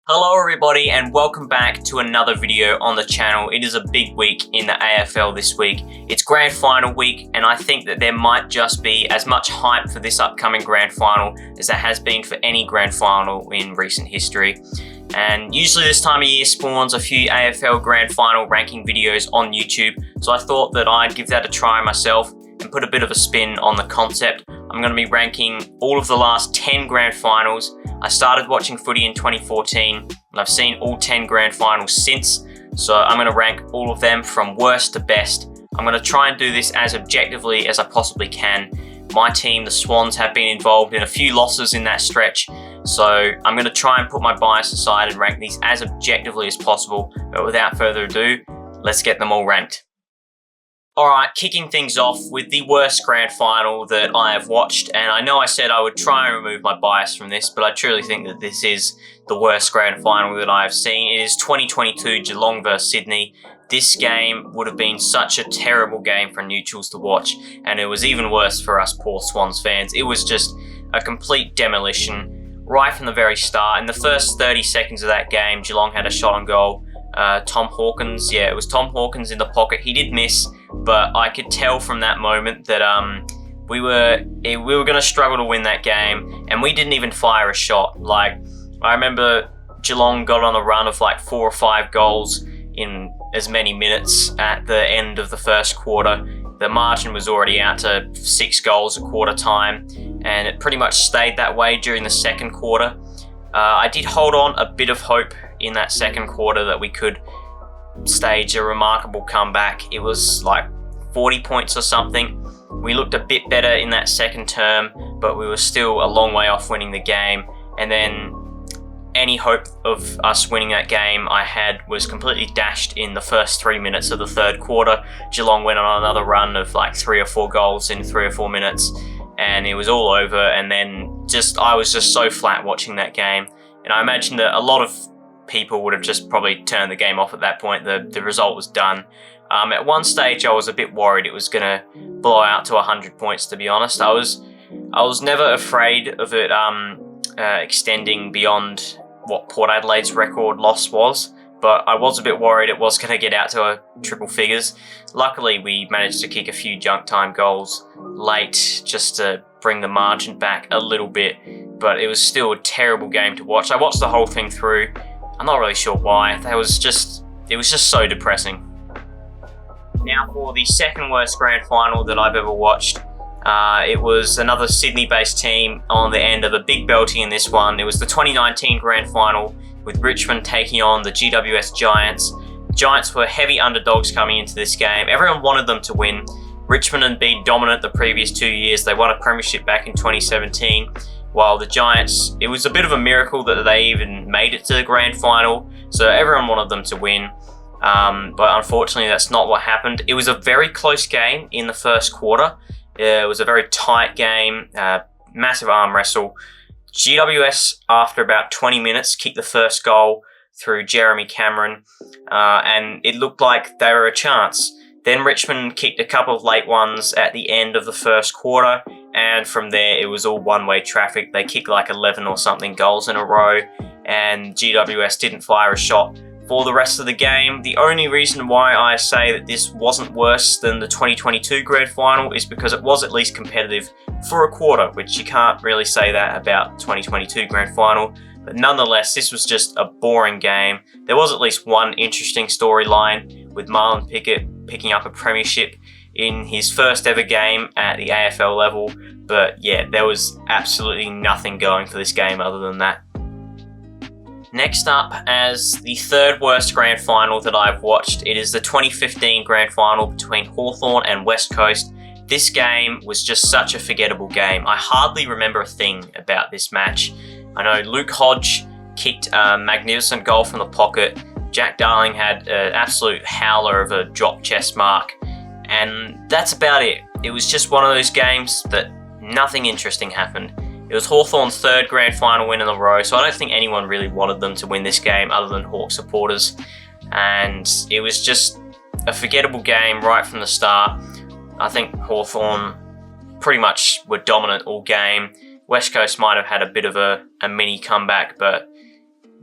Hello everybody and welcome back to another video on the channel. It is a big week in the AFL this week. It's grand final week and I think that there might just be as much hype for this upcoming grand final as there has been for any grand final in recent history. And usually this time of year spawns a few AFL grand final ranking videos on YouTube, so I thought that I'd give that a try myself and put a bit of a spin on the concept. I'm going to be ranking all of the last 10 grand finals. I started watching footy in 2014 and I've seen all 10 grand finals since, so I'm going to rank all of them from worst to best. I'm going to try and do this as objectively as I possibly can. My team, the Swans, have been involved in a few losses in that stretch, so I'm going to try and put my bias aside and rank these as objectively as possible. But without further ado, let's get them all ranked. Alright, kicking things off with the worst grand final that I have watched, and I know I said I would try and remove my bias from this, but I truly think that this is the worst grand final that I have seen. It is 2022 Geelong vs Sydney. This game would have been such a terrible game for neutrals to watch, and it was even worse for us poor Swans fans. It was just a complete demolition right from the very start. In the first 30 seconds of that game, Geelong had a shot on goal. Tom Hawkins, it was Tom Hawkins in the pocket. He did miss, but I could tell from that moment that we were going to struggle to win that game, and we didn't even fire a shot. Like, I remember Geelong got on a run of like 4 or 5 goals in as many minutes at the end of the first quarter. The margin was already out to 6 goals at quarter time, and it pretty much stayed that way during the second quarter. I did hold on a bit of hope in that second quarter that we could stage a remarkable comeback. It was like 40 points or something. We looked a bit better in that second term, but we were still a long way off winning the game. And then any hope of us winning that game I had was completely dashed in the first 3 minutes of the third quarter. Geelong went on another run of like 3 or 4 goals in 3 or 4 minutes, and it was all over. And then I was just so flat watching that game, and I imagine that a lot of people would have just probably turned the game off at that point. The result was done. At one stage I was a bit worried it was going to blow out to 100 points, to be honest. I was never afraid of it extending beyond what Port Adelaide's record loss was, but I was a bit worried it was going to get out to a triple figures. Luckily we managed to kick a few junk time goals late just to bring the margin back a little bit, but it was still a terrible game to watch. I watched the whole thing through. I'm not really sure why. It was just so depressing. Now for the second worst grand final that I've ever watched. It was another Sydney-based team on the end of a big belting in this one. It was the 2019 grand final with Richmond taking on the GWS Giants. Giants were heavy underdogs coming into this game. Everyone wanted them to win. Richmond had been dominant the previous 2 years. They won a premiership back in 2017. While the Giants, it was a bit of a miracle that they even made it to the grand final, so everyone wanted them to win. But unfortunately, that's not what happened. It was a very close game in the first quarter. It was a very tight game, massive arm wrestle. GWS, after about 20 minutes, kicked the first goal through Jeremy Cameron, and it looked like they were a chance. Then Richmond kicked a couple of late ones at the end of the first quarter, and from there it was all one-way traffic. They kicked like 11 or something goals in a row, and GWS didn't fire a shot for the rest of the game. The only reason why I say that this wasn't worse than the 2022 grand final is because it was at least competitive for a quarter, which you can't really say that about 2022 grand final. But nonetheless, this was just a boring game. There was at least one interesting storyline with Marlon Pickett picking up a premiership in his first ever game at the AFL level. But yeah, there was absolutely nothing going for this game other than that. Next up, as the third worst grand final that I've watched, it is the 2015 grand final between Hawthorn and West Coast. This game was just such a forgettable game. I hardly remember a thing about this match. I know Luke Hodge kicked a magnificent goal from the pocket. Jack Darling had an absolute howler of a drop chest mark. And that's about it. It was just one of those games that nothing interesting happened. It was Hawthorn's third grand final win in a row, so I don't think anyone really wanted them to win this game other than Hawk supporters. And it was just a forgettable game right from the start. I think Hawthorn pretty much were dominant all game. West Coast might have had a bit of a mini comeback, but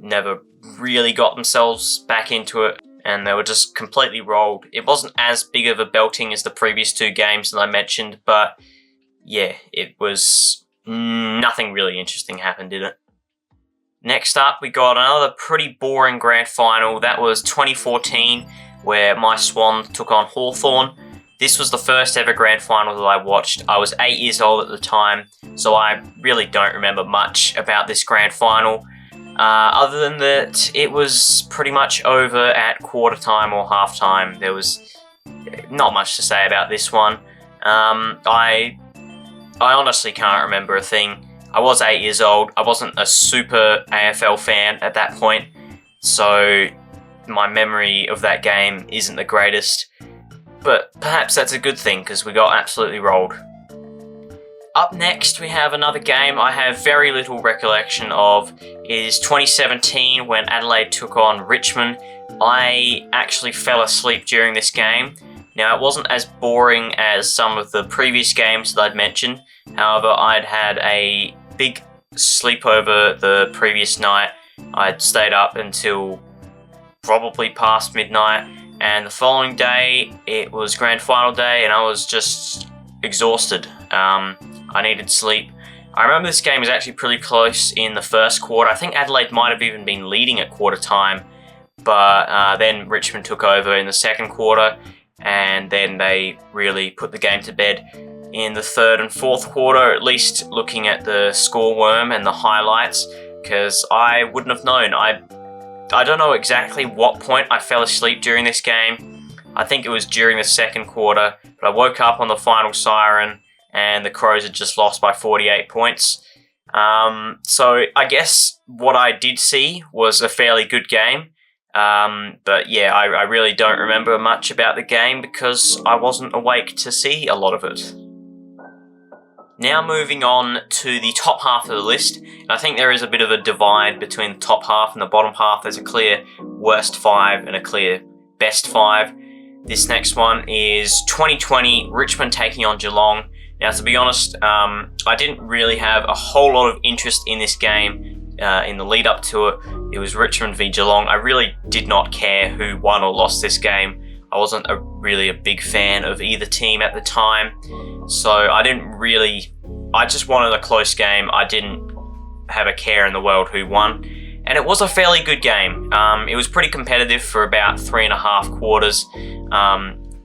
never really got themselves back into it, and they were just completely rolled. It wasn't as big of a belting as the previous 2 games that I mentioned, but yeah, it was nothing really interesting happened, did it? Next up, we got another pretty boring grand final. That was 2014, where my Swans took on Hawthorn. This was the first ever grand final that I watched. I was 8 years old at the time, so I really don't remember much about this grand final. Other than that, it was pretty much over at quarter time or half time. There was not much to say about this one. I honestly can't remember a thing. I was 8 years old. I wasn't a super AFL fan at that point, so my memory of that game isn't the greatest. But perhaps that's a good thing, because we got absolutely rolled. Up next, we have another game I have very little recollection of. It is 2017, when Adelaide took on Richmond. I actually fell asleep during this game. Now, it wasn't as boring as some of the previous games that I'd mentioned. However, I'd had a big sleepover the previous night. I'd stayed up until probably past midnight, and the following day, it was grand final day, and I was just exhausted. I needed sleep. I remember this game was actually pretty close in the first quarter. I think Adelaide might have even been leading at quarter time, but then Richmond took over in the second quarter, and then they really put the game to bed in the third and fourth quarter, at least looking at the score worm and the highlights, because I wouldn't have known. I don't know exactly what point I fell asleep during this game. I think it was during the second quarter, but I woke up on the final siren, and the Crows had just lost by 48 points. So I guess what I did see was a fairly good game. But yeah, I really don't remember much about the game because I wasn't awake to see a lot of it. Now moving on to the top half of the list, and I think there is a bit of a divide between the top half and the bottom half. There's a clear worst 5 and a clear best 5. This next one is 2020, Richmond taking on Geelong. Now, to be honest, I didn't really have a whole lot of interest in this game in the lead up to it. It was Richmond v Geelong. I really did not care who won or lost this game. I wasn't really a big fan of either team at the time, so I just wanted a close game. I didn't have a care in the world who won, and it was a fairly good game. It was pretty competitive for about 3.5 quarters.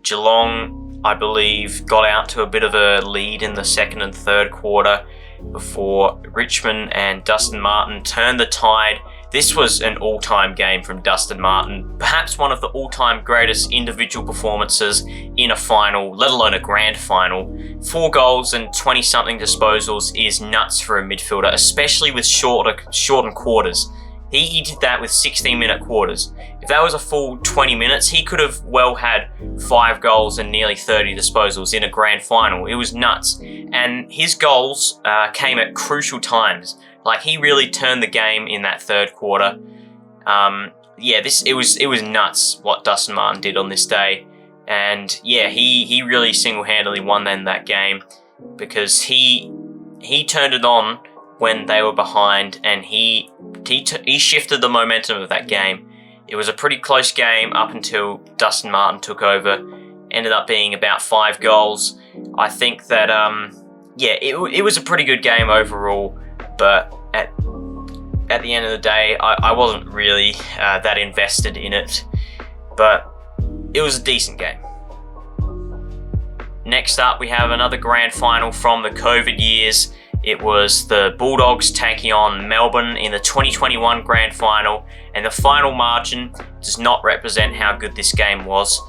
Geelong, I believe, got out to a bit of a lead in the second and third quarter before Richmond and Dustin Martin turned the tide. This was an all-time game from Dustin Martin, perhaps one of the all-time greatest individual performances in a final, let alone a grand final. 4 goals and 20-something disposals is nuts for a midfielder, especially with shortened quarters. He did that with 16-minute quarters. If that was a full 20 minutes, he could have well had 5 goals and nearly 30 disposals in a grand final. It was nuts. And his goals came at crucial times. Like, he really turned the game in that third quarter. It was nuts what Dustin Martin did on this day. And yeah, he really single-handedly won then that game, because he turned it on when they were behind, and he shifted the momentum of that game. It was a pretty close game up until Dustin Martin took over. Ended up being about 5 goals. I think that it was a pretty good game overall, but at the end of the day, I wasn't really that invested in it, but it was a decent game. Next up, we have another grand final from the COVID years. It was the Bulldogs taking on Melbourne in the 2021 grand final, and the final margin does not represent how good this game was.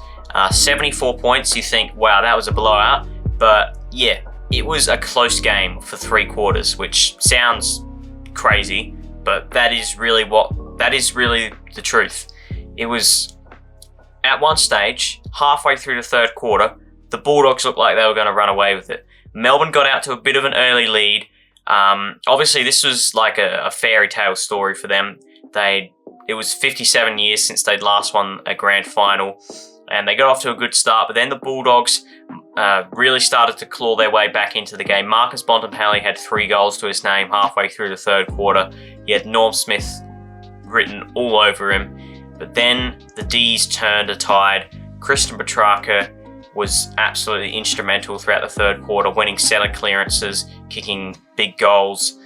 74 points, you think, wow, that was a blowout, but yeah, it was a close game for 3 quarters, which sounds crazy, but that is really the truth. It was, at one stage, halfway through the third quarter, the Bulldogs looked like they were going to run away with it. Melbourne got out to a bit of an early lead. Obviously, this was like a fairy tale story for them. It was 57 years since they'd last won a grand final, and they got off to a good start, but then the Bulldogs really started to claw their way back into the game. Marcus Bontempelli had 3 goals to his name halfway through the third quarter. He had Norm Smith written all over him. But then the D's turned a tide. Christian Petrarca was absolutely instrumental throughout the third quarter, winning center clearances, kicking big goals,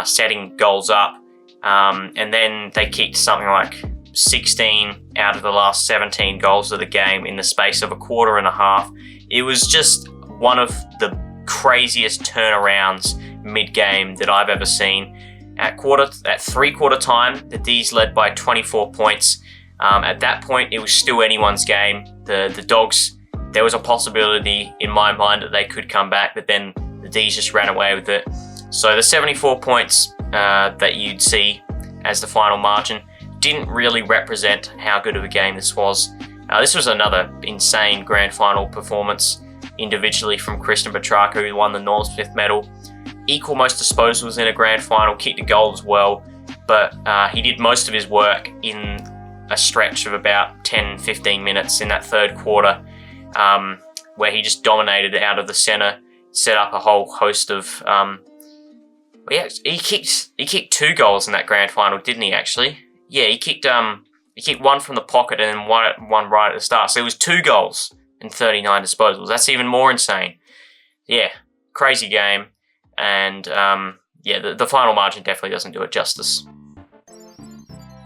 setting goals up. And then they kicked something like 16 out of the last 17 goals of the game in the space of a quarter and a half. It was just one of the craziest turnarounds mid-game that I've ever seen. At three-quarter time, the D's led by 24 points. At that point, it was still anyone's game. The Dogs, there was a possibility in my mind that they could come back, but then the D's just ran away with it. So the 74 points that you'd see as the final margin didn't really represent how good of a game this was. This was another insane grand final performance individually from Christian Petrarca, who won the Norm Smith medal. Equal most disposals in a grand final, kicked a goal as well, but he did most of his work in a stretch of about 10-15 minutes in that third quarter, where he just dominated out of the centre, set up a whole host of... he kicked 2 goals in that grand final, didn't he, actually? Yeah, he kicked one from the pocket and then one right at the start. So it was 2 goals and 39 disposals. That's even more insane. Yeah, crazy game. And the final margin definitely doesn't do it justice.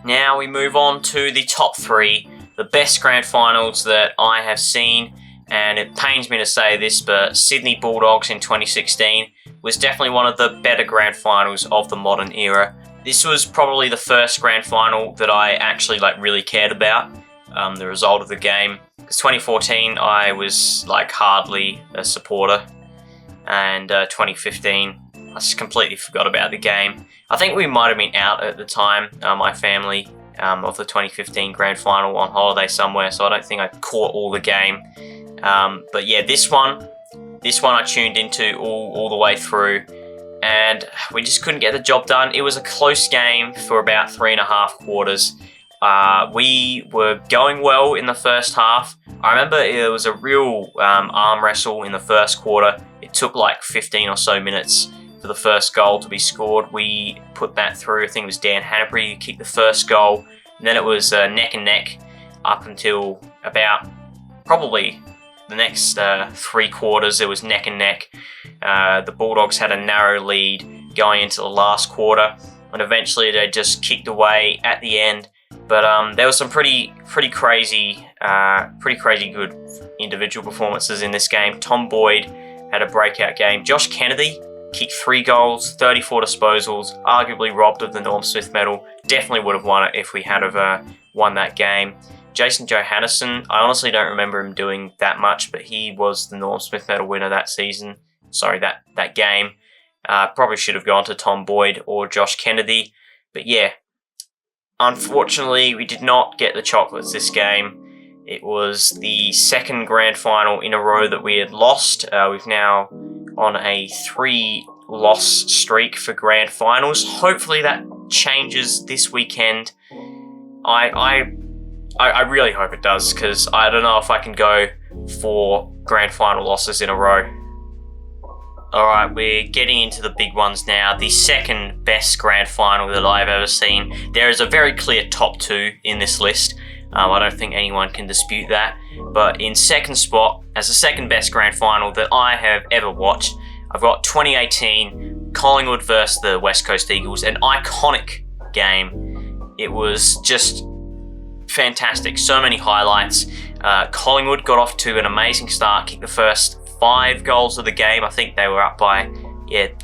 Now we move on to the top 3, the best grand finals that I have seen. And it pains me to say this, but Sydney Bulldogs in 2016 was definitely one of the better grand finals of the modern era. This was probably the first grand final that I actually really cared about, the result of the game. Because 2014, I was hardly a supporter, and 2015, I just completely forgot about the game. I think we might have been out at the time, my family, of the 2015 grand final on holiday somewhere, so I don't think I caught all the game. But yeah, this one I tuned into all the way through, and we just couldn't get the job done. It was a close game for about 3.5 quarters. We were going well in the first half. I remember it was a real arm wrestle in the first quarter. It took 15 or so minutes for the first goal to be scored. We put that through. I think it was Dan Hanbury who kicked the first goal. And then it was neck and neck up until about probably the next 3 quarters. It was neck and neck. The Bulldogs had a narrow lead going into the last quarter, and eventually they just kicked away at the end. But there was some pretty crazy good individual performances in this game. Tom Boyd had a breakout game. Josh Kennedy kicked 3 goals, 34 disposals, arguably robbed of the Norm Smith medal. Definitely would have won it if we had won that game. Jason Johannisen, I honestly don't remember him doing that much, but he was the Norm Smith medal winner that season. Sorry, that game. Probably should have gone to Tom Boyd or Josh Kennedy. But yeah, unfortunately, we did not get the chocolates this game. It was the second grand final in a row that we had lost. We've now on a 3-loss streak for grand finals. Hopefully that changes this weekend. I really hope it does, because I don't know if I can go 4 grand final losses in a row. Alright, we're getting into the big ones now. The second best grand final that I've ever seen. There is a very clear top 2 in this list. I don't think anyone can dispute that. But in second spot, as the second best grand final that I have ever watched, I've got 2018 Collingwood versus the West Coast Eagles, an iconic game. It was just fantastic. So many highlights. Collingwood got off to an amazing start, kicked the first 5 goals of the game. I think they were up by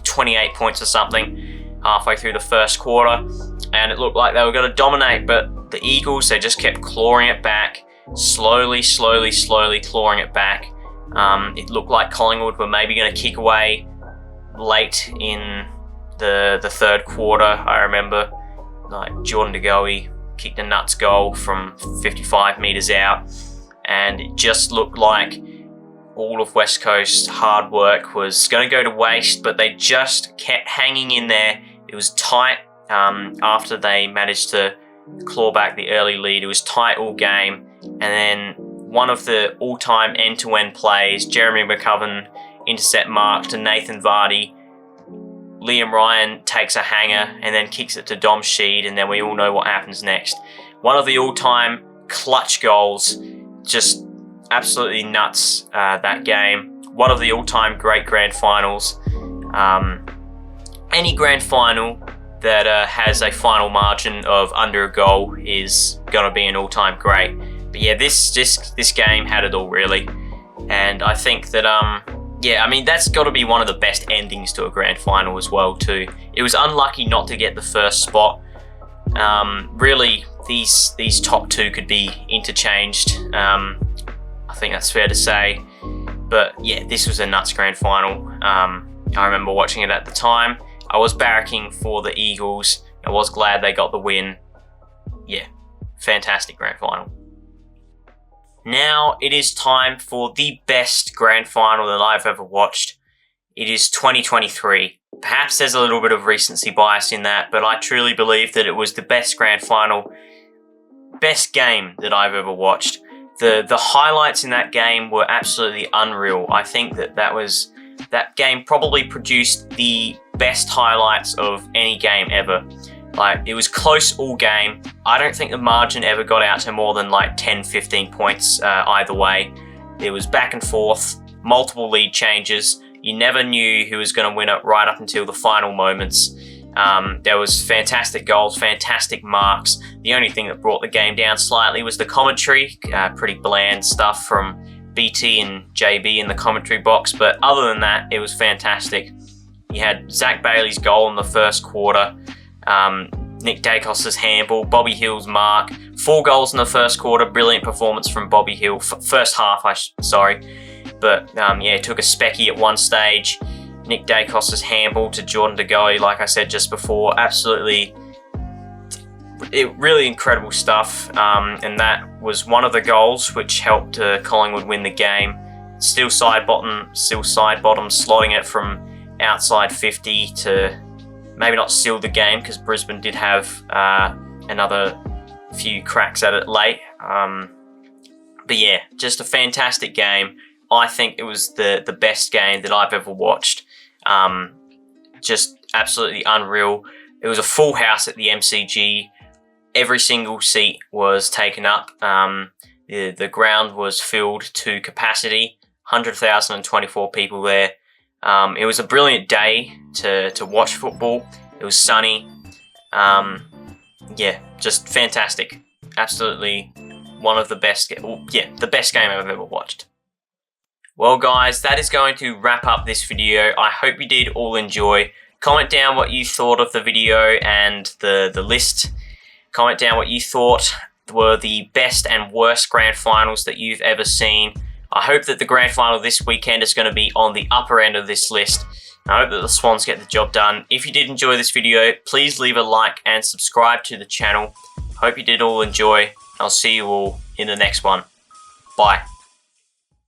28 points or something halfway through the first quarter, and it looked like they were going to dominate, but the Eagles, they just kept clawing it back, slowly clawing it back. It looked like Collingwood were maybe going to kick away late in the third quarter. I remember Jordan De Goey kicked a nuts goal from 55 metres out, and it just looked like all of West Coast's hard work was going to go to waste, but they just kept hanging in there. It was tight after they managed to claw back the early lead. It was tight all game, and then one of the all-time end-to-end plays, Jeremy McCubbin intercept mark to Nathan Vardy. Liam Ryan takes a hanger and then kicks it to Dom Sheed, and then we all know what happens next. One of the all-time clutch goals, just absolutely nuts, that game. One of the all-time great grand finals. Any grand final that has a final margin of under a goal is going to be an all-time great. But yeah, this game had it all, really. And I think that, yeah, I mean, that's got to be one of the best endings to a grand final as well, too. It was unlucky not to get the first spot. Really, these top two could be interchanged. I think that's fair to say. But yeah, this was a nuts grand final. I remember watching it at the time. I was barracking for the Eagles. I was glad they got the win. Yeah, fantastic grand final. Now it is time for the best grand final that I've ever watched. It is 2023. Perhaps there's a little bit of recency bias in that, but I truly believe that it was the best grand final, best game that I've ever watched. The highlights in that game were absolutely unreal. I think that game probably produced the best highlights of any game ever. Like, it was close all game. I don't think the margin ever got out to more than like 10, 15 points either way. It was back and forth, multiple lead changes. You never knew who was going to win it right up until the final moments. There was fantastic goals, fantastic marks. The only thing that brought the game down slightly was the commentary. Pretty bland stuff from BT and JB in the commentary box. But other than that, it was fantastic. You had Zach Bailey's goal in the first quarter. Nick Dacos's handball, Bobby Hill's mark, 4 goals in the first quarter, brilliant performance from Bobby Hill, first half, but yeah, took a specky at one stage. Nick Dacos's handball to Jordan De Goey, like I said just before, absolutely, really incredible stuff, and that was one of the goals which helped Collingwood win the game. Still side bottom, slotting it from outside 50 to maybe not seal the game, because Brisbane did have another few cracks at it late. But yeah, just a fantastic game. I think it was the best game that I've ever watched. Just absolutely unreal. It was a full house at the MCG. Every single seat was taken up. The ground was filled to capacity. 100,024 people there. It was a brilliant day to watch football. It was sunny. Yeah, just fantastic. Absolutely one of the best, the best game I've ever watched. Well guys, that is going to wrap up this video. I hope you did all enjoy. Comment down what you thought of the video and the list. Comment down what you thought were the best and worst grand finals that you've ever seen. I hope that the grand final this weekend is going to be on the upper end of this list. I hope that the Swans get the job done. If you did enjoy this video, please leave a like and subscribe to the channel. Hope you did all enjoy. I'll see you all in the next one. Bye.